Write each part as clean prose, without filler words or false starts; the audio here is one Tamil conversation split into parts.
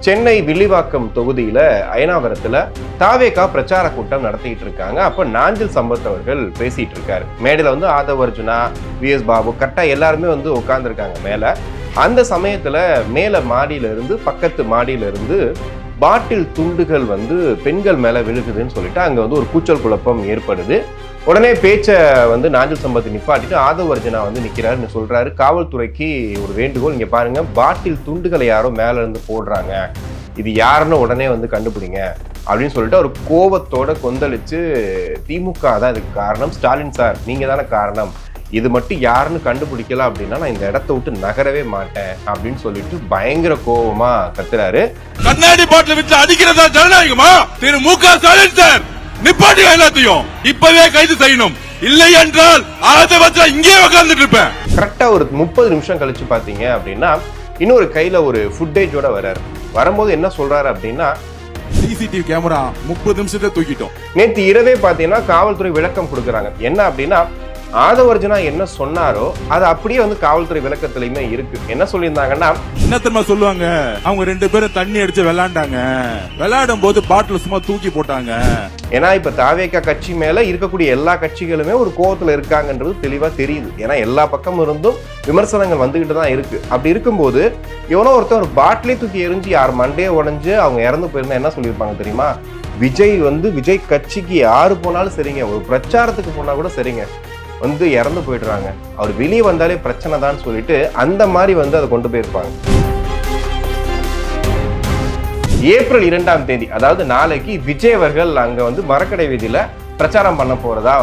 சென்னை வில்லிவாக்கம் தொகுதியில அயனாவரத்துல தாவேகா பிரச்சார கூட்டம் நடத்திட்டு இருக்காங்க. அப்ப நாஞ்சில் சம்பத் அவர்கள் பேசிட்டு இருக்காரு. மேடையில ஆதவ் அர்ஜுனா, வி.எஸ். பாபு கரெக்டா எல்லாருமே உட்கார்ந்து இருக்காங்க மேல. அந்த சமயத்துல மேல மாடியில இருந்து பக்கத்து மாடியில இருந்து பாட்டில் துண்டுகள் பெண்கள் மேல விழுகுதுன்னு சொல்லிட்டு அங்க ஒரு கூச்சல் குழப்பம் ஏற்படுது. உடனே பேச்ச நாஞ்சில் சம்பத் நிப்பாட்டிட்டு ஆதவ் அர்ஜுனா நிக்கிறாருன்னு சொல்றாரு. காவல்துறைக்கு ஒரு வேண்டுகோள், இங்க பாருங்க, பாட்டில் துண்டுகளை யாரோ மேல இருந்து போடுறாங்க, இது யாருன்னு உடனே கண்டுபிடிங்க அப்படின்னு சொல்லிட்டு அவர் கோபத்தோட கொந்தளிச்சு, திமுக தான் இதுக்கு காரணம், ஸ்டாலின் சார் நீங்க தானே காரணம், இது மட்டும் யாருன்னு கண்டுபிடிக்கல அப்படின்னா நான் இந்த இடத்த விட்டு நகரவே மாட்டேன் அப்படின்னு சொல்லிட்டு பயங்கர கோபமா கத்துறாரு. கண்ணாடி பாட்டில் வச்சு அடிக்கிறதா ஜனநாயகமா? திரு மு.க. ஸ்டாலின் சார் நிப்பாட்டி எல்லாத்தையும் இப்பவே கைது செய்யணும், இல்லை என்றால் இங்கே உட்கார்ந்துட்டு இருப்பேன். கரெக்டா ஒரு 30 நிமிஷம் கழிச்சு பாத்தீங்க அப்படின்னா இன்னொரு கையில ஒரு ஃபுட்டேஜோட வர்றாரு. வரும்போது என்ன சொல்றாரு அப்படின்னா, சிசிடிவி கேமரா 30 நிமிஷத்தை தூக்கிட்டோம். நேற்று இரவே பாத்தீங்கன்னா காவல்துறை விளக்கம் கொடுக்குறாங்க. என்ன அப்படின்னா, ஆதவ் அர்ஜுனா என்ன சொன்னாரோ அது அப்படியே காவல்துறை விளக்கத்திலயுமே இருக்கு. என்ன சொல்லியிருந்தாங்கன்னா, என்ன தெரியுமா சொல்லுவாங்க, அவங்க 2 பேரும் தண்ணி அடிச்சு விளையாண்டாங்க, விளையாடும் போது பாட்டில் சும்மா தூக்கி போட்டாங்க. ஏன்னா இப்ப தாவேகா கட்சி மேல இருக்கக்கூடிய எல்லா கட்சிகளுமே ஒரு கோவத்துல இருக்காங்கன்றது தெளிவா தெரியுது. ஏன்னா எல்லா பக்கம் இருந்தும் விமர்சனங்கள் வந்துகிட்டு தான் இருக்கு. அப்படி இருக்கும்போது எவனோ ஒருத்தர் ஒரு பாட்டிலே தூக்கி எரிஞ்சு யார் மண்டையே உடைஞ்சு அவங்க இறந்து போயிருந்தா என்ன சொல்லியிருப்பாங்க தெரியுமா? விஜய் விஜய் கட்சிக்கு யாரு போனாலும் சரிங்க, ஒரு பிரச்சாரத்துக்கு போனா கூட சரிங்க, இறந்து போயிடுறாங்க, அவர் வெளியே வந்தாலே பிரச்சனை தான் சொல்லிட்டு அந்த மாதிரி அதை கொண்டு போயிருப்பாங்க. ஏப்ரல் 2ஆம் தேதி, அதாவது நாளைக்கு விஜய் அவர்கள் அங்க மரக்கடை வீதியில பிரச்சாரம் பண்ண போறதா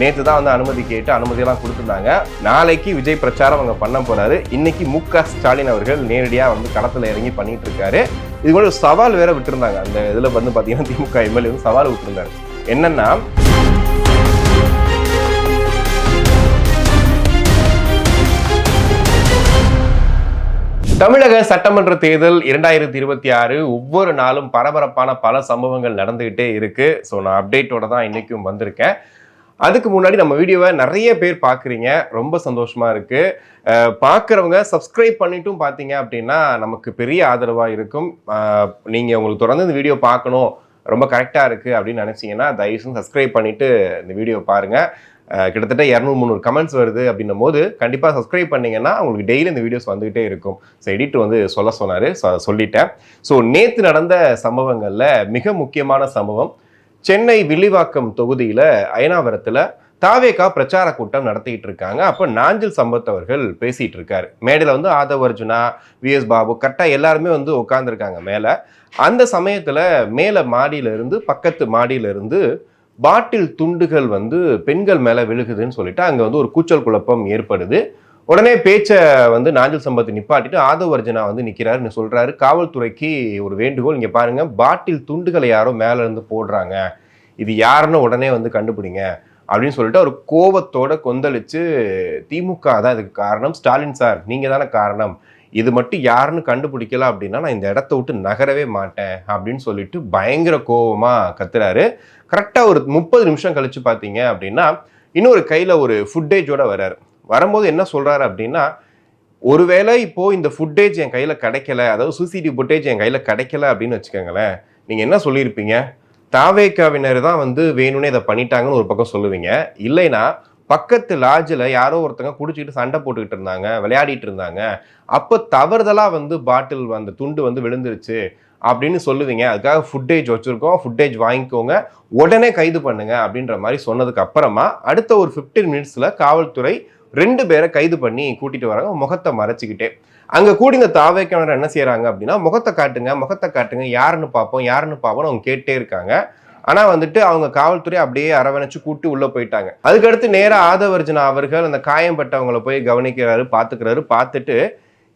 நேற்று தான் அனுமதி கேட்டு அனுமதியெல்லாம் கொடுத்துருந்தாங்க. நாளைக்கு விஜய் பிரச்சாரம் அங்க பண்ண போறாரு. இன்னைக்கு மு.க. ஸ்டாலின் அவர்கள் நேரடியா களத்துல இறங்கி பண்ணிட்டு இருக்காரு. இது கூட சவால் வேற விட்டுருந்தாங்க. அந்த இதுல பாத்தீங்கன்னா திமுக எம்எல்ஏ சவால் விட்டுருந்தாரு. என்னன்னா, தமிழக சட்டமன்ற தேர்தல் 2026 ஒவ்வொரு நாளும் பரபரப்பான பல சம்பவங்கள் நடந்துகிட்டே இருக்கு. ஸோ நான் அப்டேட்டோட தான் இன்னைக்கும் வந்திருக்கேன். அதுக்கு முன்னாடி நம்ம வீடியோவை நிறைய பேர் பார்க்குறீங்க, ரொம்ப சந்தோஷமா இருக்கு. பார்க்குறவங்க சப்ஸ்கிரைப் பண்ணிட்டும் பார்த்தீங்க அப்படின்னா நமக்கு பெரிய ஆதரவாக இருக்கும். நீங்கள் உங்களுக்கு தொடர்ந்து இந்த வீடியோ பார்க்கணும், ரொம்ப கரெக்டாக இருக்குது அப்படின்னு நினச்சிங்கன்னா தயவுசெய்து சப்ஸ்கிரைப் பண்ணிவிட்டு இந்த வீடியோ பாருங்கள். கிட்டத்தட்ட 200-300 கமெண்ட்ஸ் வருது அப்படின்னும் போது கண்டிப்பாக சப்ஸ்கிரைப் பண்ணிங்கன்னா உங்களுக்கு டெய்லி இந்த வீடியோஸ் வந்துகிட்டே இருக்கும். ஸோ எடிட்டர் சொல்ல சொன்னார், சொல்லிட்டேன். ஸோ நேற்று நடந்த சம்பவங்களில் மிக முக்கியமான சம்பவம், சென்னை வில்லிவாக்கம் தொகுதியில் அயனாவரத்தில் தாவேகா பிரச்சார கூட்டம் நடத்திட்டு இருக்காங்க. அப்போ நாஞ்சில் சம்பத் அவர்கள் பேசிட்டு இருக்காரு. மேடையில் ஆதவ் அர்ஜுனா, வி.எஸ். பாபு கரெக்டா எல்லாருமே உட்கார்ந்துருக்காங்க மேலே. அந்த சமயத்தில் மேலே மாடியில இருந்து பக்கத்து மாடியில இருந்து பாட்டில் துண்டுகள் பெண்கள் மேல விழுகுதுன்னு சொல்லிட்டு அங்க ஒரு கூச்சல் குழப்பம் ஏற்படுது. உடனே பேச்ச நாஞ்சில் சம்பத் நிப்பாட்டிட்டு ஆதவ் அர்ஜுனா நிக்கிறாருன்னு சொல்றாரு. காவல்துறைக்கு ஒரு வேண்டுகோள், இங்க பாருங்க, பாட்டில் துண்டுகளை யாரோ மேல இருந்து போடுறாங்க, இது யாருன்னு உடனே கண்டுபிடிங்க அப்படின்னு சொல்லிட்டு அவர் கோபத்தோட கொந்தளிச்சு, திமுக தான் இதுக்கு காரணம், ஸ்டாலின் சார் நீங்க தானே காரணம், இது மட்டும் யாருன்னு கண்டுபிடிக்கல அப்படின்னா நான் இந்த இடத்த விட்டு நகரவே மாட்டேன் அப்படின்னு சொல்லிட்டு பயங்கர கோபமா கத்துறாரு. கரெக்டா ஒரு 30 நிமிஷம் கழிச்சு பாத்தீங்க அப்படின்னா இன்னொரு கையில ஒரு ஃபுட்டேஜோட வர்றாரு. வரும்போது என்ன சொல்றாரு அப்படின்னா, ஒருவேளை இப்போ இந்த ஃபுட்டேஜ் என் கையில கிடைக்கல, அதாவது சிசிடிவி ஃபுட்டேஜ் என் கையில கிடைக்கல அப்படின்னு வச்சுக்கோங்களேன், நீங்க என்ன சொல்லியிருப்பீங்க? தாவேகாவினர் தான் வேணும்னே இதை பண்ணிட்டாங்கன்னு ஒரு பக்கம் சொல்லுவீங்க. இல்லைன்னா பக்கத்து லாட்ஜில் யாரோ ஒருத்தங்க குடிச்சிக்கிட்டு சண்டை போட்டுக்கிட்டு இருந்தாங்க, விளையாடிட்டு இருந்தாங்க, அப்போ தவறுதலா பாட்டில் அந்த துண்டு விழுந்துருச்சு அப்படின்னு சொல்லுவீங்க. அதுக்காக ஃபுட்டேஜ் வச்சிருக்கோம், ஃபுட்டேஜ் வாங்கிக்கோங்க, உடனே கைது பண்ணுங்க அப்படின்ற மாதிரி சொன்னதுக்கு அப்புறமா அடுத்த ஒரு 15 மினிட்ஸ்ல காவல்துறை 2 பேரை கைது பண்ணி கூட்டிட்டு வராங்க, முகத்தை மறைச்சிக்கிட்டே. அங்க கூடி இந்த தாவேக்காரர் என்ன செய்யறாங்க அப்படின்னா, முகத்தை காட்டுங்க, யாருன்னு பார்ப்போம் அவங்க கேட்டே இருக்காங்க. ஆனா அவங்க காவல்துறை அப்படியே அரவணைச்சு கூட்டி உள்ள போயிட்டாங்க. அதுக்கடுத்து நேரா ஆதவ் அர்ஜுனா அவர்கள் அந்த காயம்பட்டவங்களை போய் கவனிக்கிறாரு, பார்த்துட்டு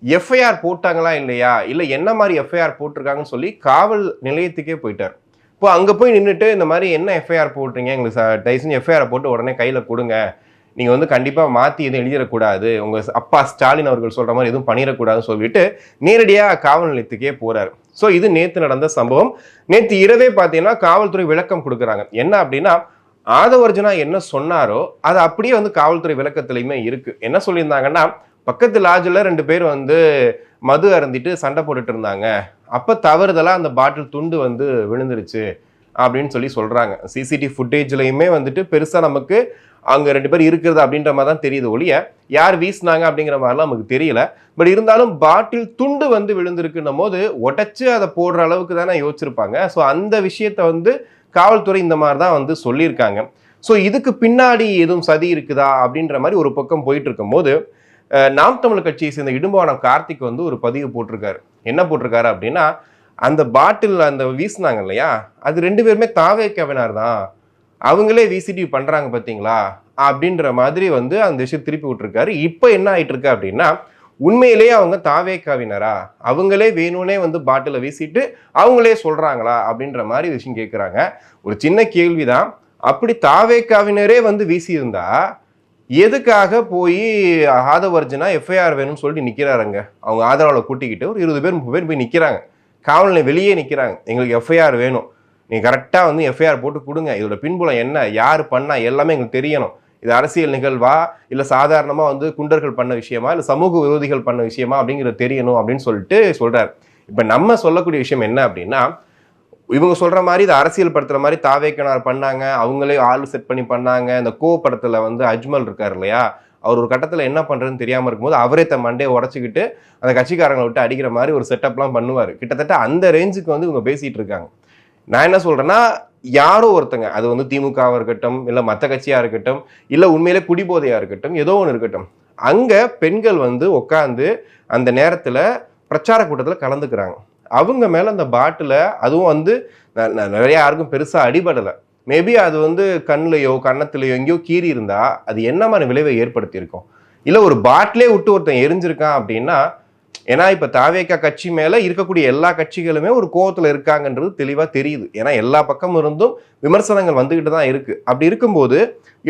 எஃப்ஐஆர் போட்டாங்களா இல்லையா, இல்ல என்ன மாதிரி எஃப்ஐஆர் போட்டிருக்காங்கன்னு சொல்லி காவல் நிலையத்துக்கே போயிட்டார். இப்போ அங்க போய் நின்றுட்டு இந்த மாதிரி என்ன எஃப்ஐஆர் போடுறீங்க, எங்களுக்கு தயவுசெய்து எஃப்ஐஆர் போட்டு உடனே கையில கொடுங்க, நீங்க கண்டிப்பா மாத்தி எதுவும் எழுதிடக்கூடாது, உங்க அப்பா ஸ்டாலின் அவர்கள் சொல்ற மாதிரி எதுவும் பண்ணிடக்கூடாதுன்னு சொல்லிட்டு நேரடியா காவல் நிலையத்துக்கே போறாரு. ஸோ இது நேற்று நடந்த சம்பவம். நேற்று இரவே பார்த்தீங்கன்னா காவல்துறை விளக்கம் கொடுக்குறாங்க. என்ன அப்படின்னா, ஆதவ் அர்ஜுனா என்ன சொன்னாரோ அது அப்படியே காவல்துறை விளக்கத்திலையுமே இருக்கு. என்ன சொல்லியிருந்தாங்கன்னா, பக்கத்து லாட்ஜில் 2 பேர் வந்து மது அருந்திட்டு சண்டை போட்டுட்டு இருந்தாங்க, அப்போ தவறுதலாக அந்த பாட்டில் துண்டு வந்து விழுந்துருச்சு அப்படின்னு சொல்லி சொல்கிறாங்க. சிசிடிவி ஃபுட்டேஜ்லையுமே வந்துட்டு பெருசாக நமக்கு அங்கே 2 பேர் இருக்கிறது அப்படின்ற மாதிரி தான் தெரியுது ஒழிய யார் வீசினாங்க அப்படிங்கிற மாதிரிலாம் நமக்கு தெரியல. பட் இருந்தாலும் பாட்டில் துண்டு வந்து விழுந்திருக்குன்னும் போது உடைச்சு அதை போடுற அளவுக்கு தானே யோசிச்சிருப்பாங்க. ஸோ அந்த விஷயத்த வந்து காவல்துறை இந்த மாதிரி தான் வந்து சொல்லியிருக்காங்க. ஸோ இதுக்கு பின்னாடி எதுவும் சதி இருக்குதா அப்படின்ற மாதிரி ஒரு பக்கம் போயிட்டு இருக்கும்போது நாம் தமிழர் கட்சியை சேர்ந்த இடும்பாவனம் கார்த்திக் வந்து ஒரு பதிவு போட்டிருக்காரு. என்ன போட்டிருக்காரு அப்படின்னா, அந்த பாட்டில் அந்த வீசினாங்க இல்லையா, அது 2 பேருமே தாவேக்காவினார் தான், அவங்களே விசிடிவி பண்றாங்க பார்த்தீங்களா அப்படின்ற மாதிரி வந்து அந்த விஷயம் திருப்பி விட்டுருக்காரு. இப்போ என்ன ஆயிட்டு இருக்கு அப்படின்னா, உண்மையிலேயே அவங்க தாவேக்காவினரா, அவங்களே வேணும்னே வந்து பாட்டிலை வீசிட்டு அவங்களே சொல்றாங்களா அப்படின்ற மாதிரி விஷயம் கேட்குறாங்க. ஒரு சின்ன கேள்விதான், அப்படி தாவேக்காவினரே வந்து வீசியிருந்தா எதுக்காக போய் ஆதவர்ஜனா எஃப்ஐஆர் வேணும்னு சொல்லிட்டு நிற்கிறாருங்க. அவங்க ஆதரவாளர் கூட்டிக்கிட்டு ஒரு 20 பேர் 30 பேர் போய் நிற்கிறாங்க, காவல் நிலையம் வெளியே நிற்கிறாங்க. எங்களுக்கு எஃப்ஐஆர் வேணும், நீங்கள் கரெக்டாக வந்து எஃப்ஐஆர் போட்டு கொடுங்க, இதோட பின்புலம் என்ன, யார் பண்ணா எல்லாமே எங்களுக்கு தெரியணும், இது அரசியல் நிகழ்வா இல்லை சாதாரணமாக வந்து குண்டர்கள் பண்ண விஷயமா இல்லை சமூக விரோதிகள் பண்ண விஷயமா அப்படிங்கிறது தெரியணும் அப்படின்னு சொல்லிட்டு சொல்கிறார். இப்போ நம்ம சொல்லக்கூடிய விஷயம் என்ன அப்படின்னா, இவங்க சொல்ற மாதிரி இது அரசியல் படுத்துற மாதிரி தாவேக்கனார் பண்ணாங்க, அவங்களே ஆள் செட் பண்ணி பண்ணாங்க. இந்த கோ படத்துல வந்து அஜ்மல் இருக்காரு இல்லையா, அவர் ஒரு கட்டத்துல என்ன பண்றதுன்னு தெரியாம இருக்கும்போது அவரே தன் மண்டையை உடச்சிக்கிட்டு அந்த கட்சிக்காரங்களை விட்டு அடிக்கிற மாதிரி ஒரு செட்டப்லாம் பண்ணுவார். கிட்டத்தட்ட அந்த ரேஞ்சுக்கு வந்து இவங்க பேசிட்டு இருக்காங்க. நான் என்ன சொல்றேன்னா, யாரோ ஒருத்தங்க, அது வந்து திமுகவா இருக்கட்டும் இல்லை மற்ற கட்சியா இருக்கட்டும் இல்லை உண்மையிலே குடிபோதையா இருக்கட்டும், ஏதோ ஒன்று இருக்கட்டும், அங்க பெண்கள் வந்து உட்காந்து அந்த நேரத்துல பிரச்சார கூட்டத்தில் கலந்துக்கிறாங்க. அவங்க மேலே அந்த பாட்டில், அதுவும் வந்து நிறைய யாருக்கும் பெருசாக அடிபடலை, மேபி அது வந்து கண்ணுலையோ கன்னத்துலையோ எங்கேயோ கீறி இருந்தா அது என்ன மாதிரி விளைவை ஏற்படுத்தியிருக்கும். இல்லை ஒரு பாட்டிலே விட்டு ஒருத்தன் எரிஞ்சிருக்கான் அப்படின்னா, ஏன்னா இப்போ தாவேக்கா கட்சி மேலே இருக்கக்கூடிய எல்லா கட்சிகளுமே ஒரு கோவத்தில் இருக்காங்கன்றது தெளிவாக தெரியுது. ஏன்னா எல்லா பக்கமும் இருந்தும் விமர்சனங்கள் வந்துக்கிட்டு தான் இருக்குது. அப்படி இருக்கும்போது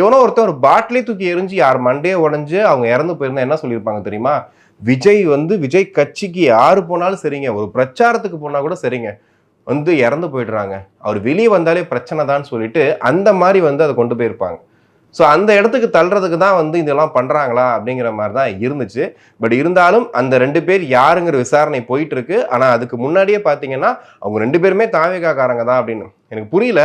எவனோ ஒருத்தன் ஒரு பாட்டிலே தூக்கி எரிஞ்சு யார் மண்டையே உடஞ்சி அவங்க இறந்து போயிருந்தா என்ன சொல்லியிருப்பாங்க தெரியுமா, விஜய் கட்சிக்கு யாரு போனாலும் சரிங்க, ஒரு பிரச்சாரத்துக்கு போனா கூட சரிங்க, வந்து இறந்து போயிடுறாங்க, அவர் வெளியே வந்தாலே பிரச்சனை தான் சொல்லிட்டு அந்த மாதிரி வந்து அதை கொண்டு போயிருப்பாங்க. ஸோ அந்த இடத்துக்கு தள்ளுறதுக்கு தான் வந்து இதெல்லாம் பண்றாங்களா அப்படிங்கிற மாதிரி தான் இருந்துச்சு. பட் இருந்தாலும் அந்த 2 பேர் யாருங்கிற விசாரணை போயிட்டு இருக்கு. ஆனா அதுக்கு முன்னாடியே பாத்தீங்கன்னா அவங்க 2 பேருமே தாவேக்காரங்க தான் அப்படின்னு எனக்கு புரியல.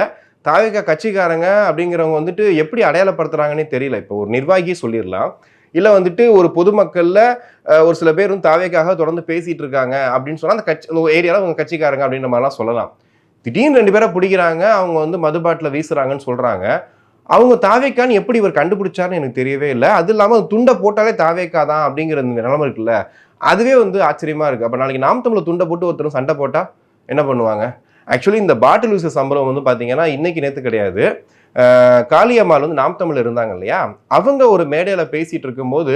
தாவேக்கா கட்சிக்காரங்க அப்படிங்கிறவங்க வந்துட்டு எப்படி அடையாளப்படுத்துறாங்கன்னே தெரியல. இப்போ ஒரு நிர்வாகி சொல்லிடலாம், இல்லை வந்துட்டு ஒரு பொதுமக்களில் ஒரு சில பேர் வந்து தாவேக்காக தொடர்ந்து பேசிட்டு இருக்காங்க அப்படின்னு சொன்னால் அந்த கட்சி அந்த ஏரியாவில் அவங்க கட்சிக்காரங்க அப்படின்ற மாதிரிலாம் சொல்லலாம். திடீர்னு 2 பேரை பிடிக்கிறாங்க, அவங்க வந்து மது பாட்டில் வீசுறாங்கன்னு சொல்கிறாங்க. அவங்க தாவேக்கான்னு எப்படி இவர் கண்டுபிடிச்சாருன்னு எனக்கு தெரியவே இல்லை. அது இல்லாமல் துண்டை போட்டாலே தாவேக்கா தான் அப்படிங்கிற நிலைமை இருக்குல்ல, அதுவே வந்து ஆச்சரியமாக இருக்குது. அப்போ நாளைக்கு நாம் தமிழர் துண்டை போட்டு ஒருத்தரும் சண்டை போட்டால் என்ன பண்ணுவாங்க? ஆக்சுவலி இந்த பாட்டில் வீச சம்பளம் வந்து பார்த்தீங்கன்னா இன்னைக்கு நேற்று கிடையாது. காளியம்மாள் வந்து நாம் தமிழ் இருந்தாங்க இல்லையா, அவங்க ஒரு மேடையில பேசிட்டு இருக்கும்போது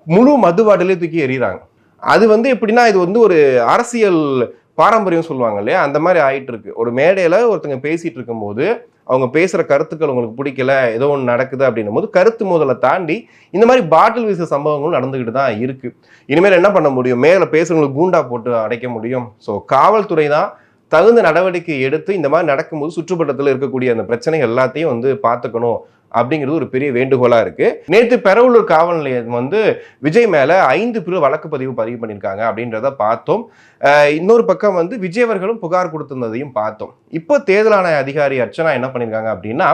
முழு மது பாட்டிலே தூக்கி எறிகிறாங்க. அது வந்து எப்படின்னா, இது வந்து ஒரு அரசியல் பாரம்பரியம் சொல்லுவாங்க இல்லையா, அந்த மாதிரி ஆயிட்டு இருக்கு. ஒரு மேடையில ஒருத்தங்க பேசிட்டு இருக்கும்போது அவங்க பேசுற கருத்துக்கள் உங்களுக்கு பிடிக்கல, ஏதோ ஒன்று நடக்குது அப்படின்னும் போது கருத்து மோதலை தாண்டி இந்த மாதிரி பாட்டில் வீச சம்பவங்களும் நடந்துகிட்டு தான் இருக்கு. இனிமேல் என்ன பண்ண முடியும், மேல பேசுறவங்களுக்கு கூண்டா போட்டு அடைக்க முடியும். ஸோ காவல்துறை தான் தகுந்த நடவடிக்கை எடுத்து இந்த மாதிரி நடக்கும்போது சுற்றுப்பட்டத்தில் இருக்கக்கூடிய அந்த பிரச்சனை எல்லாத்தையும் வந்து பார்த்துக்கணும் அப்படிங்கிறது ஒரு பெரிய வேண்டுகோளா இருக்கு. நேற்று பெரவலூர் காவல் நிலையம் வந்து விஜய் மேல 5 பேர் வழக்கு பதிவு பண்ணியிருக்காங்க அப்படின்றத பார்த்தோம். இன்னொரு பக்கம் வந்து விஜய் அவர்களும் புகார் கொடுத்திருந்ததையும் பார்த்தோம். இப்போ தேர்தல் ஆணைய அதிகாரி அர்ச்சனா என்ன பண்ணியிருக்காங்க அப்படின்னா,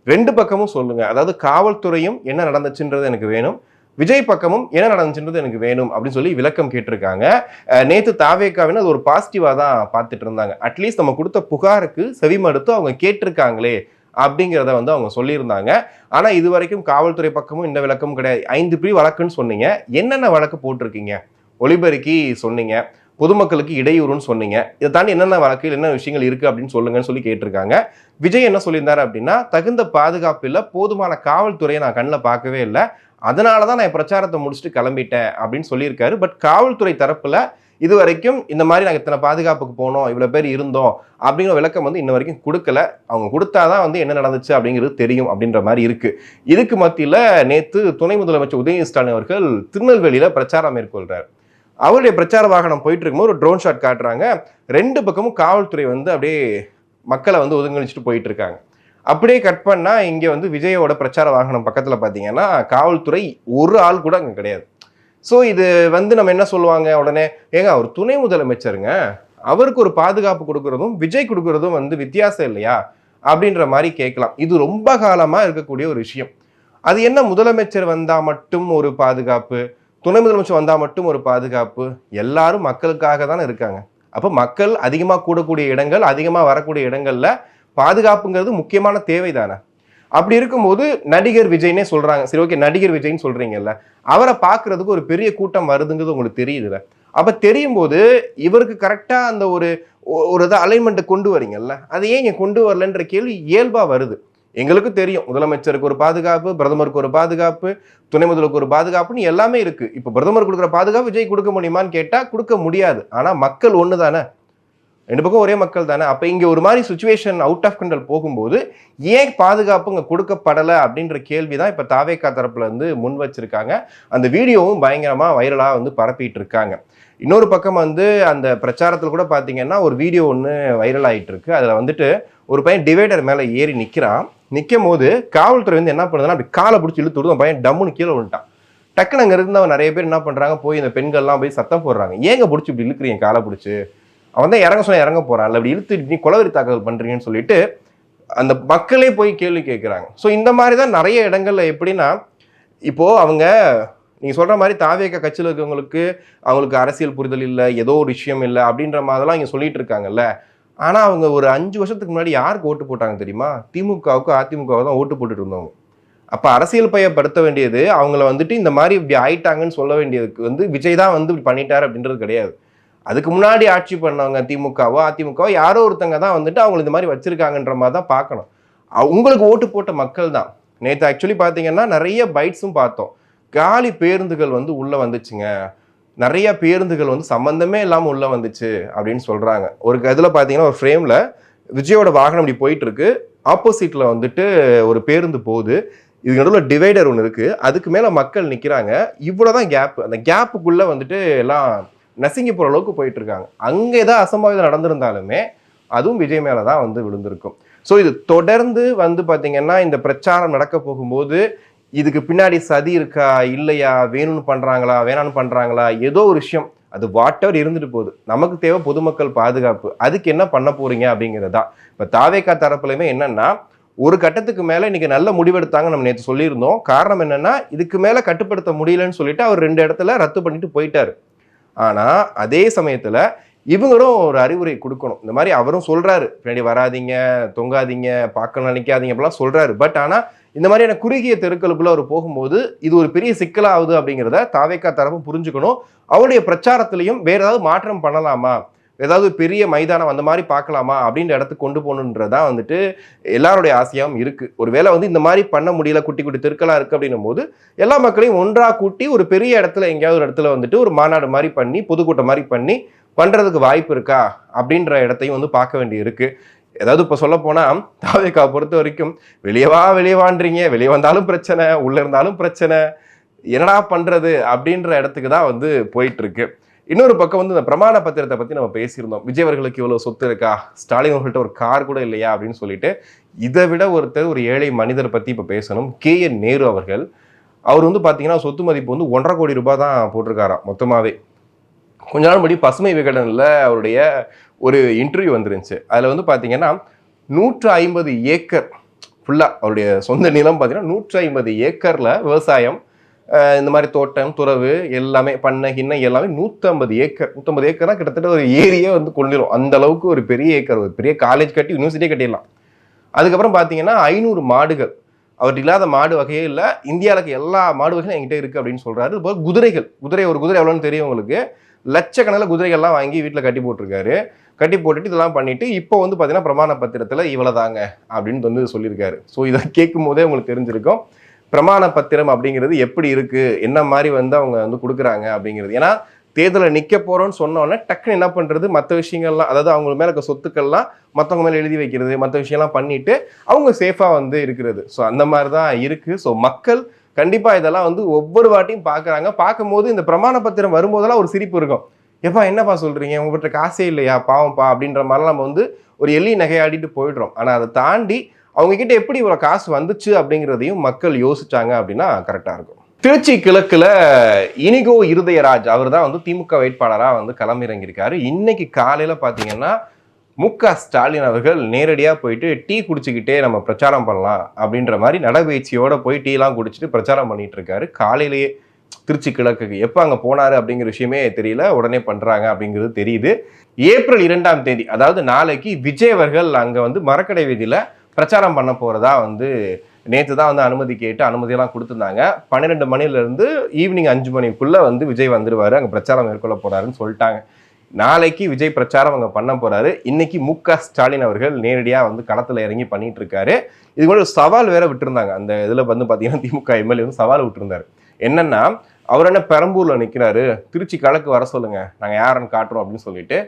2 பக்கமும் சொல்லுங்க, அதாவது காவல்துறையும் என்ன நடந்துச்சுன்றது எனக்கு வேணும், விஜய் பக்கமும் என்ன நடந்துச்சுன்றது எனக்கு வேணும் அப்படின்னு சொல்லி விளக்கம் கேட்டிருக்காங்க. நேற்று தாவேக்காவின் அது ஒரு பாசிட்டிவா தான் பார்த்துட்டு இருந்தாங்க. அட்லீஸ்ட் நம்ம கொடுத்த புகாருக்கு செவிமடுத்து அவங்க கேட்டிருக்காங்களே அப்படிங்கிறத வந்து அவங்க சொல்லியிருந்தாங்க. ஆனா இது வரைக்கும் காவல்துறை பக்கமும் இந்த விளக்கமும் கிடையாது. 5 பேர் வழக்குன்னு சொன்னீங்க, என்னென்ன வழக்கு போட்டிருக்கீங்க, ஒளிபெருக்கி சொன்னீங்க, பொதுமக்களுக்கு இடையூறுன்னு சொன்னீங்க, இதை தாண்டி என்னென்ன வழக்கு என்ன விஷயங்கள் இருக்கு அப்படின்னு சொல்லுங்கன்னு சொல்லி கேட்டிருக்காங்க. விஜய் என்ன சொல்லியிருந்தாரு அப்படின்னா, தகுந்த பாதுகாப்பு இல்லை, போதுமான காவல்துறையை நான் கண்ணில் பார்க்கவே இல்லை, அதனாலதான் நான் பிரச்சாரத்தை முடிச்சுட்டு கிளம்பிட்டேன் அப்படின்னு சொல்லியிருக்காரு. பட் காவல்துறை தரப்புல இது வரைக்கும் இந்த மாதிரி நாங்கள் இத்தனை பாதுகாப்புக்கு போனோம், இவ்வளவு பேர் இருந்தோம் அப்படிங்கிற விளக்கம் வந்து இன்ன வரைக்கும் கொடுக்கல. அவங்க கொடுத்தாதான் வந்து என்ன நடந்துச்சு அப்படிங்கிறது தெரியும் அப்படின்ற மாதிரி இருக்கு. இதுக்கு மத்தியில நேற்று துணை முதலமைச்சர் உதயநிதி ஸ்டாலின் அவர்கள் திருநெல்வேலியில பிரச்சாரம் மேற்கொள்றாரு. அவருடைய பிரச்சார வாகனம் போயிட்டு இருக்கும்போது ஒரு ட்ரோன் ஷாட் காட்டுறாங்க. 2 பக்கமும் காவல்துறை வந்து அப்படியே மக்களை வந்து ஒதுங்கழிச்சுட்டு போயிட்டு இருக்காங்க. அப்படியே கட் பண்ணா இங்க வந்து விஜயோட பிரச்சார வாகனம் பக்கத்துல பாத்தீங்கன்னா காவல்துறை ஒரு ஆள் கூட அங்க கிடையாது. ஸோ இது வந்து நம்ம என்ன சொல்லுவாங்க உடனே, ஏங்க அவர் துணை முதலமைச்சருங்க, அவருக்கு ஒரு பாதுகாப்பு கொடுக்கறதும் விஜய் கொடுக்கறதும் வந்து வித்தியாசம் இல்லையா அப்படின்ற மாதிரி கேட்கலாம். இது ரொம்ப காலமா இருக்கக்கூடிய ஒரு விஷயம். அது என்ன முதலமைச்சர் வந்தா மட்டும் ஒரு பாதுகாப்பு, துணை முதலமைச்சர் வந்தா மட்டும் ஒரு பாதுகாப்பு, எல்லாரும் மக்களுக்காக தானே இருக்காங்க. அப்போ மக்கள் அதிகமா கூடக்கூடிய இடங்கள், அதிகமா வரக்கூடிய இடங்கள்ல பாதுகாப்புங்கிறது முக்கியமான தேவை தானே. அப்படி இருக்கும்போது நடிகர் விஜய்னே சொல்றாங்க. சரி, ஓகே, நடிகர் விஜய்ன்னு சொல்றீங்கல்ல, அவரை பார்க்கறதுக்கு ஒரு பெரிய கூட்டம் வருதுங்கிறது உங்களுக்கு தெரியுதுல்ல. அப்ப தெரியும் போது இவருக்கு கரெக்டா அந்த ஒரு ஒரு இதை அலைன்மெண்ட்டை கொண்டு வரீங்கல்ல, அது ஏன் இங்க கொண்டு வரலன்ற கேள்வி இயல்பா வருது. எங்களுக்கு தெரியும் முதலமைச்சருக்கு ஒரு பாதுகாப்பு, பிரதமருக்கு ஒரு பாதுகாப்பு, துணை முதல்வருக்கு ஒரு பாதுகாப்புன்னு எல்லாமே இருக்கு. இப்ப பிரதமர் கொடுக்குற பாதுகாப்பு விஜய் கொடுக்க முடியுமான்னு கேட்டா கொடுக்க முடியாது. ஆனா மக்கள் ஒண்ணு தானே, ரெண்டு பக்கம் ஒரே மக்கள் தானே. அப்ப இங்க ஒரு மாதிரி சுச்சுவேஷன் அவுட் ஆஃப் கண்ட்ரோல் போகும்போது ஏன் பாதுகாப்பு இங்க கொடுக்கப்படலை அப்படின்ற கேள்விதான் இப்ப தாவேகா தரப்புல இருந்து முன் வச்சிருக்காங்க. அந்த வீடியோவும் பயங்கரமா வைரலா வந்து பரப்பிட்டு இருக்காங்க. இன்னொரு பக்கம் வந்து அந்த பிரச்சாரத்துல கூட பாத்தீங்கன்னா ஒரு வீடியோ ஒன்று வைரல் ஆயிட்டு இருக்கு. அதுல வந்துட்டு ஒரு பையன் டிவைடர் மேல ஏறி நிக்கிறான். நிற்கும் போது காவல்துறை வந்து என்ன பண்ணுதுன்னா அப்படி காலை பிடிச்சி இழுத்து விடுது. பையன் டம்முன்னு கீழே விழுட்டான். டக்குன்னு அங்கே இருந்தவன் நிறைய பேர் என்ன பண்றாங்க, போய் இந்த பெண்கள்லாம் போய் சத்தம் போடுறாங்க, ஏங்க பிடிச்சி இப்படி இழுக்கிறீங்க காலை பிடிச்சி, அவன் தான் இறங்க சொன்ன இறங்க போறான், அப்படி இழுத்து நீ கொலவெறி தாக்குதல் பண்றீங்கன்னு சொல்லிட்டு அந்த மக்களே போய் கேள்வி கேட்குறாங்க. ஸோ இந்த மாதிரி தான் நிறைய இடங்கள்ல எப்படின்னா, இப்போ அவங்க நீங்க சொல்ற மாதிரி தாவேக கட்சியில் இருக்கவங்களுக்கு அவங்களுக்கு அரசியல் புரிதல் இல்லை, ஏதோ ஒரு விஷயம் இல்லை அப்படின்ற மாதிரிலாம் இங்க சொல்லிட்டு இருக்காங்கல்ல. ஆனா அவங்க ஒரு 5 வருஷத்துக்கு முன்னாடி யாருக்கு ஓட்டு போட்டாங்க தெரியுமா? திமுகவுக்கு அதிமுகவுக்கு தான் ஓட்டு போட்டுட்டு இருந்தவங்க. அப்ப அரசியல் பயப்படுத்த வேண்டியது அவங்கள வந்துட்டு இந்த மாதிரி இப்படி ஆயிட்டாங்கன்னு சொல்ல வேண்டியதுக்கு வந்து விஜய் தான் வந்து இப்படி பண்ணிட்டாரு அப்படின்றது கிடையாது. அதுக்கு முன்னாடி ஆட்சி பண்ணவங்க திமுகவோ அதிமுகவோ யாரோ ஒருத்தங்க தான் வந்துட்டு அவங்க இந்த மாதிரி வச்சிருக்காங்கன்ற மாதிரி தான் பார்க்கணும். உங்களுக்கு ஓட்டு போட்ட மக்கள் தான். நேற்று ஆக்சுவலி பார்த்தீங்கன்னா நிறைய பைட்ஸும் பார்த்தோம். காலி பேருந்துகள் வந்து உள்ள வந்துச்சுங்க, நிறைய பேருந்துகள் வந்து சம்பந்தமே இல்லாமல் உள்ள வந்துச்சு அப்படின்னு சொல்றாங்க. ஒரு இதில் பார்த்தீங்கன்னா ஒரு ஃப்ரேம்ல விஜயோட வாகனம் இப்படி போயிட்டு இருக்கு, ஆப்போசிட்ல வந்துட்டு ஒரு பேருந்து போகுது, இது நடுவில் டிவைடர் ஒன்று இருக்கு, அதுக்கு மேல மக்கள் நிற்கிறாங்க, இவ்வளோதான் கேப். அந்த கேப்புக்குள்ள வந்துட்டு எல்லாம் நசுங்கி போற அளவுக்கு போயிட்டு இருக்காங்க. அங்கே ஏதாவது அசம்பாவிதம் நடந்திருந்தாலுமே அதுவும் விஜய் மேல தான் வந்து விழுந்திருக்கும். ஸோ இது தொடர்ந்து வந்து பார்த்தீங்கன்னா இந்த பிரச்சாரம் நடக்க போகும்போது இதுக்கு பின்னாடி சதி இருக்கா இல்லையா, வேணும்னு பண்றாங்களா வேணான்னு பண்றாங்களா, ஏதோ ஒரு விஷயம் அது வாட் எவர் இருந்துட்டு போகுது. நமக்கு தேவை பொதுமக்கள் பாதுகாப்பு, அதுக்கு என்ன பண்ண போறீங்க அப்படிங்கிறது தான். இப்போ தாவேகா தரப்புலையுமே என்னன்னா, ஒரு கட்டத்துக்கு மேல இன்னைக்கு நல்ல முடிவெடுத்தாங்க நம்ம நேற்று சொல்லியிருந்தோம். காரணம் என்னன்னா, இதுக்கு மேல கட்டுப்படுத்த முடியலன்னு சொல்லிட்டு அவர் 2 இடத்துல ரத்து பண்ணிட்டு போயிட்டாரு. ஆனா அதே சமயத்துல இவங்களும் ஒரு அறிவுரை கொடுக்கணும். இந்த மாதிரி அவரும் சொல்றாரு, பின்னாடி வராதிங்க, தொங்காதீங்க, பார்க்க நினைக்காதீங்க அப்படிலாம் சொல்றாரு. பட் ஆனா இந்த மாதிரியான குறுகிய தெருக்களுக்குள்ள அவர் போகும்போது இது ஒரு பெரிய சிக்கலாகுது அப்படிங்கிறத தாவேகா தரப்பும் புரிஞ்சுக்கணும். அவருடைய பிரச்சாரத்திலையும் வேற ஏதாவது மாற்றம் பண்ணலாமா, ஏதாவது பெரிய மைதானம் அந்த மாதிரி பார்க்கலாமா அப்படின்ற இடத்துக்கு கொண்டு போகணுன்றதான் வந்துட்டு எல்லாருடைய ஆசையாகவும் இருக்கு. ஒருவேளை வந்து இந்த மாதிரி பண்ண முடியல, குட்டி குட்டி தெருக்களா இருக்கு அப்படின்னும் போது எல்லா மக்களையும் ஒன்றா கூட்டி ஒரு பெரிய இடத்துல எங்கேயாவது ஒரு இடத்துல வந்துட்டு ஒரு மாநாடு மாதிரி பண்ணி பொதுக்கூட்டம் மாதிரி பண்ணி பண்றதுக்கு வாய்ப்பு இருக்கா அப்படின்ற இடத்தையும் வந்து பார்க்க வேண்டி இருக்கு. ஏதாவது இப்போ சொல்ல போனா தாவேகா பொறுத்த வரைக்கும் வெளியவான்றீங்க, வெளியே வந்தாலும் பிரச்சனை, உள்ள இருந்தாலும் பிரச்சனை, என்னடா பண்றது அப்படின்ற இடத்துக்கு தான் வந்து போயிட்டு இருக்கு. இன்னொரு பக்கம் வந்து இந்த பிரமாண பத்திரத்தை பத்தி நம்ம பேசியிருந்தோம். விஜய் அவர்களுக்கு இவ்வளவு சொத்து இருக்கா, ஸ்டாலின் அவர்கள்ட்ட ஒரு கார் கூட இல்லையா அப்படின்னு சொல்லிட்டு. இதை விட ஒருத்தர் ஒரு ஏழை மனிதரை பத்தி இப்ப பேசணும். KN நேரு அவர்கள். அவர் வந்து பாத்தீங்கன்னா சொத்து மதிப்பு வந்து 1.5 கோடி ரூபாய் தான் போட்டிருக்காராம் மொத்தமாவே. கொஞ்ச நாள் முன்னாடி பசுமை விகடனில் அவருடைய ஒரு இன்டர்வியூ வந்துருந்துச்சு. அதில் வந்து பார்த்தீங்கன்னா 150 ஏக்கர் ஃபுல்லாக அவருடைய சொந்த நிலம் பார்த்தீங்கன்னா 150 ஏக்கரில் விவசாயம், இந்த மாதிரி தோட்டம் துறவு எல்லாமே பண்ணை கிண்ணை எல்லாமே 150 ஏக்கர். 150 ஏக்கர்னா கிட்டத்தட்ட ஒரு ஏரியே வந்து கொண்டுடும். அந்த அளவுக்கு ஒரு பெரிய ஏக்கர், ஒரு பெரிய காலேஜ் கட்டி யூனிவர்சிட்டியே கட்டிடலாம். அதுக்கப்புறம் பார்த்தீங்கன்னா 500 மாடுகள், அவர்கிட்ட இல்லாத மாடு வகையே இல்லை, இந்தியாவுக்கு எல்லா மாடு வகையும் என்கிட்ட இருக்குது அப்படின்னு சொல்கிறாரு. இப்போ குதிரைகள், ஒரு குதிரை எவ்வளோன்னு தெரியும் உங்களுக்கு, லட்சக்கணக்கில் குதிரைகள்லாம் வாங்கி வீட்டில் கட்டி போட்டிருக்காரு. கட்டி போட்டுட்டு இதெல்லாம் பண்ணிட்டு இப்போ வந்து பார்த்தீங்கன்னா பிரமாண பத்திரத்தில் இவ்வளோதாங்க அப்படின்னு வந்து சொல்லியிருக்காரு. ஸோ இதை கேட்கும் போதே உங்களுக்கு தெரிஞ்சிருக்கும் பிரமாண பத்திரம் அப்படிங்கிறது எப்படி இருக்கு, என்ன மாதிரி வந்து அவங்க வந்து கொடுக்குறாங்க அப்படிங்கிறது. ஏன்னா தேர்தலில் நிற்க போறோம்னு சொன்னோன்னே டக்குன்னு என்ன பண்றது, மற்ற விஷயங்கள்லாம், அதாவது அவங்க மேல இருக்க சொத்துக்கள்லாம் மற்றவங்க மேலே எழுதி வைக்கிறது, மற்ற விஷயம்லாம் பண்ணிட்டு அவங்க சேஃபா வந்து இருக்கிறது. ஸோ அந்த மாதிரி தான் இருக்கு. ஸோ மக்கள் கண்டிப்பா இதெல்லாம் வந்து ஒவ்வொரு வாட்டியும் பார்க்குறாங்க. பார்க்கும்போது இந்த பிரமாண பத்திரம் வரும்போதெல்லாம் ஒரு சிரிப்பு இருக்கும். எப்பா என்னப்பா சொல்றீங்க, உங்ககிட்ட காசே இல்லையா, பாவம்ப்பா அப்படின்ற மாதிரிலாம் நம்ம வந்து ஒரு எள்ளி நகையாடிட்டு போயிடுறோம். ஆனால் அதை தாண்டி அவங்க கிட்ட எப்படி இவ்வளோ காசு வந்துச்சு அப்படிங்கிறதையும் மக்கள் யோசிச்சாங்க அப்படின்னா கரெக்டாக இருக்கும். திருச்சி கிழக்குல இனிகோ இருதயராஜ் அவர் தான் வந்து திமுக வேட்பாளராக வந்து களமிறங்கியிருக்காரு. இன்னைக்கு காலையில பாத்தீங்கன்னா ஸ்டாலின் அவர்கள் நேரடியாக போயிட்டு டீ குடிச்சுக்கிட்டே நம்ம பிரச்சாரம் பண்ணலாம் அப்படின்ற மாதிரி நடைபயிற்சியோட போய் டீலாம் குடிச்சிட்டு பிரச்சாரம் பண்ணிட்டு இருக்காரு. காலையிலேயே திருச்சி கிழக்குக்கு எப்போ அங்கே போனாரு அப்படிங்கிற விஷயமே தெரியல, உடனே பண்றாங்க அப்படிங்கிறது தெரியுது. ஏப்ரல் 2ஆம் தேதி அதாவது நாளைக்கு விஜய் அவர்கள் அங்கே வந்து மரக்கடை வீதியில பிரச்சாரம் பண்ண போறதா வந்து நேற்று தான் வந்து அனுமதி கேட்டு அனுமதியெல்லாம் கொடுத்துருந்தாங்க. 12 மணிலேருந்து ஈவினிங் 5 மணிக்குள்ள வந்து விஜய் வந்துருவாரு, அங்கே பிரச்சாரம் மேற்கொள்ள போறாருன்னு சொல்லிட்டாங்க. நாளைக்கு விஜய் பிரச்சாரம் அங்கே பண்ண போறாரு. இன்னைக்கு ஸ்டாலின் அவர்கள் நேரடியாக வந்து களத்தில் இறங்கி பண்ணிட்டு இருக்காரு. இது கூட ஒரு சவால் வேற விட்டுருந்தாங்க. அந்த இதில் வந்து பார்த்தீங்கன்னா திமுக எம்எல்ஏ வந்து சவால் விட்டுருந்தாரு. என்னன்னா அவர் என்ன பெரம்பூர்ல நிற்கிறாரு, திருச்சி கிழக்கு வர சொல்லுங்க, நாங்கள் யாருன்னு காட்டுறோம் அப்படின்னு சொல்லிட்டு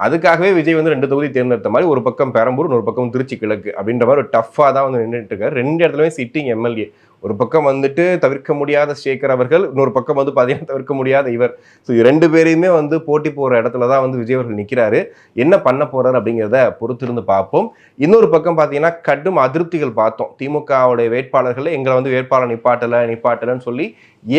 அதுக்காகவே விஜய் வந்து 2 தொகுதி தேர்ந்தெடுத்த மாதிரி ஒரு பக்கம் பெரம்பூர் ஒரு பக்கம் திருச்சி கிழக்கு அப்படின்ற மாதிரி ஒரு டஃப்பாக தான் வந்து நின்றுட்டு இருக்காரு. 2 இடத்துலயுமே சிட்டிங் எம்எல்ஏ. ஒரு பக்கம் வந்துட்டு தவிர்க்க முடியாத சேகர் அவர்கள், இன்னொரு பக்கம் வந்து பார்த்தீங்கன்னா தவிர்க்க முடியாத இவர். ஸோ 2 பேரையுமே வந்து போட்டி போகிற இடத்துல தான் வந்து விஜய் அவர்கள் நிற்கிறாரு. என்ன பண்ண போறாரு அப்படிங்கிறத பொறுத்திருந்து பார்ப்போம். இன்னொரு பக்கம் பார்த்தீங்கன்னா கடும் அதிருப்திகள் பார்த்தோம். திமுகவுடைய வேட்பாளர்கள் எங்களை வந்து வேட்பாளர் நிப்பாட்டலைன்னு சொல்லி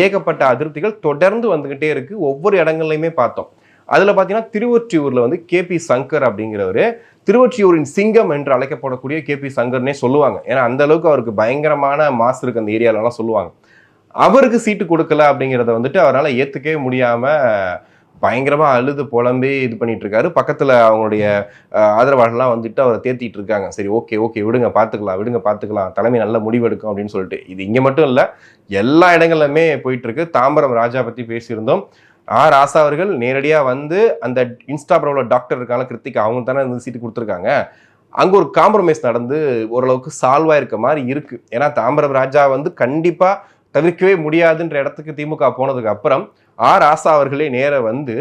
ஏகப்பட்ட அதிருப்திகள் தொடர்ந்து வந்துகிட்டே இருக்கு. ஒவ்வொரு இடங்கள்லையுமே பார்த்தோம். அதில் பார்த்தீங்கன்னா திருவொற்றியூரில் வந்து KP சங்கர் அப்படிங்கிறவர், திருவொற்றியூரின் சிங்கம் என்று அழைக்கப்படக்கூடிய KP சங்கர்னே சொல்லுவாங்க. ஏன்னா அந்த அளவுக்கு அவருக்கு பயங்கரமான மாசு இருக்கு அந்த ஏரியாலலாம் சொல்லுவாங்க. அவருக்கு சீட்டு கொடுக்கல அப்படிங்கிறத வந்துட்டு அவரால் ஏற்றுக்கவே முடியாமல் பயங்கரமாக அழுது புலம்பி இது பண்ணிட்டு இருக்காரு. பக்கத்தில் அவங்களுடைய ஆதரவாளர்லாம் வந்துட்டு அவரை தேத்திட்டு இருக்காங்க. சரி ஓகே விடுங்க பார்த்துக்கலாம் தலைமை நல்ல முடிவெடுக்கும் அப்படின்னு சொல்லிட்டு. இது இங்கே மட்டும் இல்லை, எல்லா இடங்கள்லுமே போயிட்டு இருக்கு. தாம்பரம் ராஜா பற்றி பேசியிருந்தோம். ராசா அவர்கள் நேரடியாக வந்து அந்த இன்ஸ்டாகிராமில் டாக்டர் இருக்காங்க கிருத்திகா, அவங்க தானே இந்த சீட்டு கொடுத்துருக்காங்க. அங்கே ஒரு காம்ப்ரமைஸ் நடந்து ஓரளவுக்கு சால்வாக இருக்க மாதிரி இருக்கு. ஏன்னா தாம்பரம் ராஜா வந்து கண்டிப்பாக தவிர்க்கவே முடியாதுன்ற இடத்துக்கு திமுக போனதுக்கு அப்புறம் ராசா அவர்களே நேராக வந்து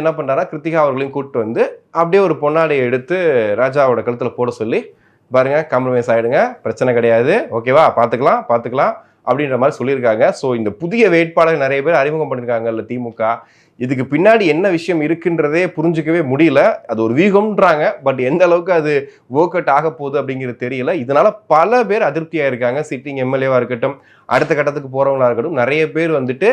என்ன பண்ணுறாருன்னா கிருத்திகா அவர்களையும் கூப்பிட்டு வந்து அப்படியே ஒரு பொன்னாடையை எடுத்து ராஜாவோட கழுத்தில் போட சொல்லி, பாருங்க காம்ப்ரமைஸ் ஆகிடுங்க, பிரச்சனை கிடையாது, ஓகேவா, பார்த்துக்கலாம் அப்படின்ற மாதிரி சொல்லியிருக்காங்க. ஸோ இந்த புதிய வேட்பாளர் நிறைய பேர் அறிமுகம் பண்ணியிருக்காங்கல்ல திமுக, இதுக்கு பின்னாடி என்ன விஷயம் இருக்குன்றதே புரிஞ்சுக்கவே முடியல. அது ஒரு வீகம்ன்றாங்க, பட் எந்த அளவுக்கு அது ஒர்க் அவுட் ஆக போகுது அப்படிங்கிறது தெரியல. இதனால பல பேர் அதிருப்தியாக இருக்காங்க. சிட்டிங் எம்எல்ஏவாக இருக்கட்டும், அடுத்த கட்டத்துக்கு போகிறவங்களா இருக்கட்டும், நிறைய பேர் வந்துட்டு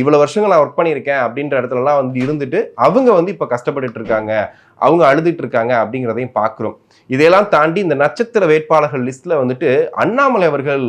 இவ்வளோ வருஷங்கள் நான் ஒர்க் பண்ணியிருக்கேன் அப்படின்ற இடத்துலலாம் வந்து இருந்துட்டு அவங்க வந்து இப்போ கஷ்டப்பட்டுட்டு இருக்காங்க, அவங்க அழுதுட்டு இருக்காங்க அப்படிங்கிறதையும் பார்க்குறோம். இதையெல்லாம் தாண்டி இந்த நட்சத்திர வேட்பாளர்கள் லிஸ்ட்ல வந்துட்டு அண்ணாமலை அவர்கள்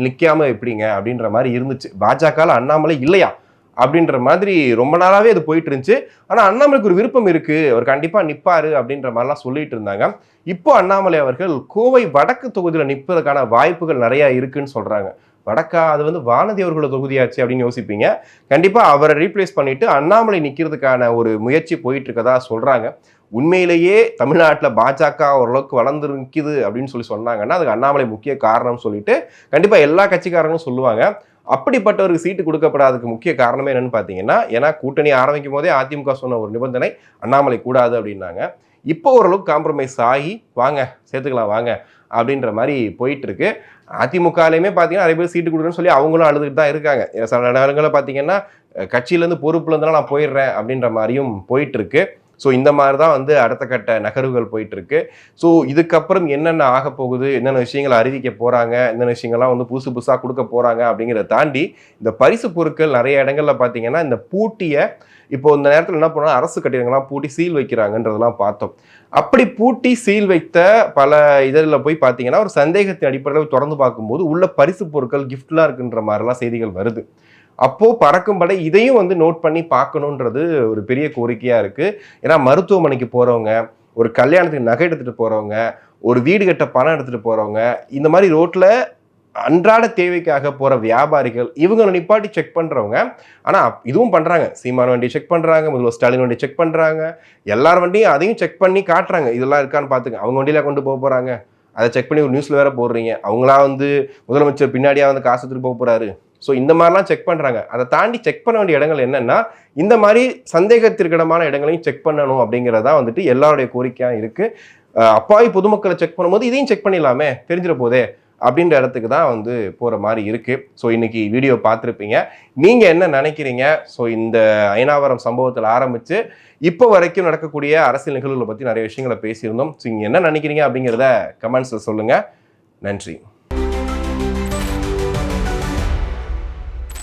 நிற்காம எப்படிங்க அப்படின்ற மாதிரி இருந்துச்சு. பாஜகவில் அண்ணாமலை இல்லையா அப்படின்ற மாதிரி ரொம்ப நாளாவே அது போயிட்டு இருந்துச்சு. ஆனா அண்ணாமலைக்கு ஒரு விருப்பம் இருக்கு, அவர் கண்டிப்பா நிப்பாரு அப்படின்ற மாதிரிலாம் சொல்லிட்டு இருந்தாங்க. இப்போ அண்ணாமலை அவர்கள் கோவை வடக்கு தொகுதியில நிற்பதற்கான வாய்ப்புகள் நிறைய இருக்குன்னு சொல்றாங்க. வடக்கா, அது வந்து வானதி அவர்களோட தொகுதியாச்சு அப்படின்னு யோசிப்பீங்க. கண்டிப்பா அவரை ரீப்ளேஸ் பண்ணிட்டு அண்ணாமலை நிற்கிறதுக்கான ஒரு முயற்சி போயிட்டு இருக்கதா சொல்றாங்க. உண்மையிலேயே தமிழ்நாட்டில் பாஜக ஓரளவுக்கு வளர்ந்துருக்குது அப்படின்னு சொன்னாங்கன்னா அதுக்கு அண்ணாமலை முக்கிய காரணம் சொல்லிட்டு கண்டிப்பா எல்லா கட்சிக்காரங்களும் சொல்லுவாங்க. அப்படிப்பட்டவருக்கு சீட்டு கொடுக்கப்படாததுக்கு முக்கிய காரணமே என்னன்னு பார்த்தீங்கன்னா, ஏன்னா கூட்டணி ஆரம்பிக்கும் போதே அதிமுக சொன்ன ஒரு நிபந்தனை அண்ணாமலை கூடாது அப்படின்னாங்க. இப்போ ஓரளவுக்கு காம்ப்ரமைஸ் ஆகி வாங்க சேர்த்துக்கலாம் வாங்க அப்படின்ற மாதிரி போயிட்டு இருக்கு. அதிமுகலையுமே பார்த்தீங்கன்னா நிறைய பேர் சீட்டு கொடுக்குறேன்னு சொல்லி அவங்களும் அழுதுகிட்டு தான் இருக்காங்க. சில நேரங்களில் பார்த்தீங்கன்னா கட்சியிலேருந்து பொறுப்புலேருந்துலாம் நான் போயிடுறேன் அப்படின்ற மாதிரியும் போயிட்டு இருக்கு. ஸோ இந்த மாதிரி தான் வந்து அடுத்த கட்ட நகர்வுகள் போயிட்டு இருக்கு. ஸோ இதுக்கப்புறம் என்னென்ன ஆக போகுது, என்னென்ன விஷயங்களை அறிவிக்க போறாங்க, என்னென்ன விஷயங்கள்லாம் வந்து புதுசாக கொடுக்க போறாங்க அப்படிங்கிறத தாண்டி இந்த பரிசு பொருட்கள் நிறைய இடங்கள்ல பார்த்தீங்கன்னா இந்த பூட்டிய இப்போ இந்த நேரத்தில் என்ன பண்ணா அரசு கட்டிடங்கள்லாம் பூட்டி சீல் வைக்கிறாங்கன்றதெல்லாம் பார்த்தோம். அப்படி பூட்டி சீல் வைத்த பல இதில் போய் பார்த்தீங்கன்னா ஒரு சந்தேகத்தின் அடிப்படையில் தொடர்ந்து பார்க்கும்போது உள்ள பரிசு பொருட்கள் கிஃப்ட்லாம் இருக்குன்ற மாதிரிலாம் செய்திகள் வருது. அப்போ பறக்கும் படை இதையும் வந்து நோட் பண்ணி பார்க்கணுன்றது ஒரு பெரிய கோரிக்கையா இருக்கு. ஏன்னா மருத்துவமனைக்கு போறவங்க, ஒரு கல்யாணத்துக்கு நகை எடுத்துட்டு போறவங்க, ஒரு வீடு கட்ட பணம் எடுத்துட்டு போறவங்க, இந்த மாதிரி ரோட்ல அன்றாட தேவைக்காக போற வியாபாரிகள், இவங்களை நிப்பாட்டி செக் பண்றவங்க. ஆனா இதுவும் பண்றாங்க, சீமான் வண்டியை செக் பண்றாங்க, முதல்வர் ஸ்டாலின் வண்டியை செக் பண்றாங்க, எல்லார் வண்டியும் அதையும் செக் பண்ணி காட்டுறாங்க, இதெல்லாம் இருக்கான்னு பாத்துங்க. அவங்க வண்டியில கொண்டு போறாங்க, அதை செக் பண்ணி ஒரு நியூஸ்ல வேற போடுறீங்க. அவங்களா வந்து முதலமைச்சர் பின்னாடியா வந்து காசு எடுத்துட்டு போறாரு. ஸோ இந்த மாதிரிலாம் செக் பண்ணுறாங்க. அதை தாண்டி செக் பண்ண வேண்டிய இடங்கள் என்னென்னா இந்த மாதிரி சந்தேகத்திற்கிடமான இடங்களையும் செக் பண்ணணும் அப்படிங்கிறதா வந்துட்டு எல்லாருடைய கோரிக்கையாக இருக்குது. அப்பாவி பொதுமக்களை செக் பண்ணும்போது இதையும் செக் பண்ணிடலாமே, தெரிஞ்சிட போதே அப்படின்ற இடத்துக்கு தான் வந்து போகிற மாதிரி இருக்குது. ஸோ இன்னைக்கு வீடியோ பார்த்துருப்பீங்க. நீங்கள் என்ன நினைக்கிறீங்க? ஸோ இந்த அயனாவரம் சம்பவத்தில் ஆரம்பித்து இப்போ வரைக்கும் நடக்கக்கூடிய அரசியல் நிகழ்வுகளை பற்றி நிறைய விஷயங்களை பேசியிருந்தோம். ஸோ நீங்கள் என்ன நினைக்கிறீங்க அப்படிங்கிறத கமெண்ட்ஸில் சொல்லுங்கள். நன்றி.